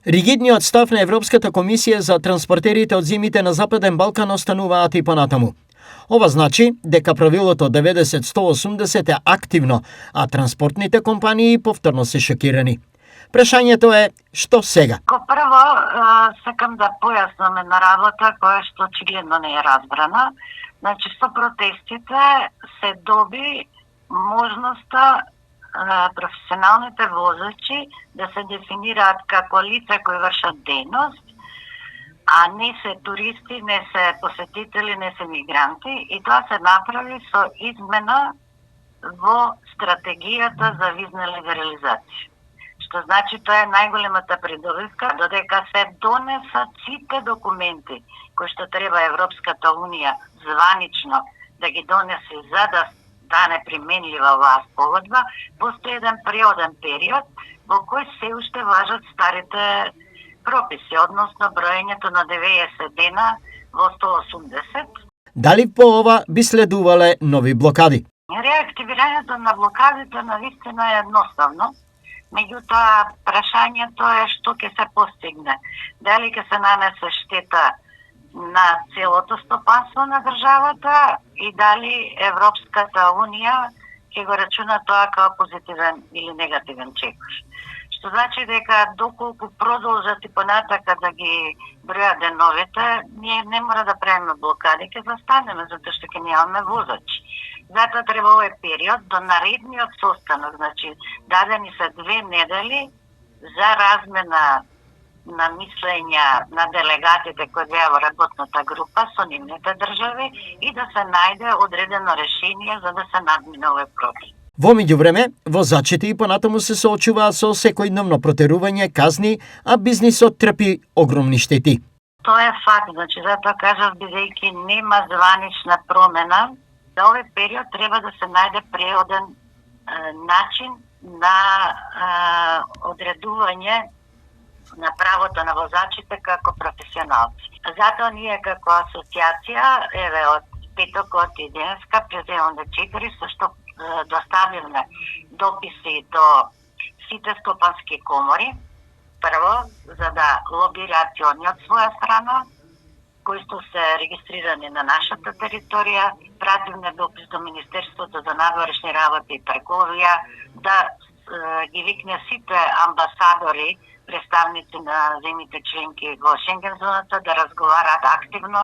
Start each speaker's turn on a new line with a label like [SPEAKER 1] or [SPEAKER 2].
[SPEAKER 1] Ригидниот став на Европската комисија за транспортерите од земјите на Западен Балкан остануваат и понатаму. Ова значи дека правилото 90-180 е активно, а транспортните компании повторно се шокирани. Прашањето е, што сега?
[SPEAKER 2] Прво, сакам да појаснам една работа која што очигледно не е разбрана. Значи, со протестите се доби можноста професионалните возачи да се дефинираат како лица кои вршат дејност, а не се туристи, не се посетители, не се мигранти, и тоа се направи со измена во стратегијата за визна либерализација. Што значи тоа е најголемата придобивка, додека се донесат сите документи кои што треба Европската Унија званично да ги донесе за да стане применлива оваа спогодба, постои еден приоден период во кој се уште важат старите прописи, односно броењето на 90 дена во 180.
[SPEAKER 1] Дали по ова би следувале нови блокади?
[SPEAKER 2] Реактивирањето на блокадите навистина е едноставно. Меѓутоа, прашањето е што ќе се постигне. Дали ќе се нанесе штета на целото стопанство на државата и дали Европската Унија ќе го рачуна тоа како позитивен или негативен чекор. Што значи дека доколку продолжат и понатака да ги бројат деновите, ние не мора да правиме блокади, ќе застанеме, затоа што ќе немаме возачи. Затоа треба овој период до наредниот состанок, значи дадени се 2 недели за размена на мислења на делегатите кои беа во работната група со нивните држави и да се најде одредено решение за да се надмине овој проблем.
[SPEAKER 1] Во меѓувреме, возачите и понатаму се соочуваат со секојдневно протерување, казни, а бизнисот трпи огромни штети.
[SPEAKER 2] Тоа е факт, значи затоа кажав, бидејќи нема званична промена, за овој период треба да се најде преоден начин на одредување на правото на возачите како професионалци. Затоа ние како асоциација, еве од петокот и денеска, преземаме 4, со што доставивме дописи до сите стопански комори, прво, за да лобираат и они од своја страна, кои што се регистрирани на нашата територија, пративме допис до Министерството за надворешни работи и трговија, да ги викне сите амбасадори, представници на земјите членки во Шенген зоната, да разговараат активно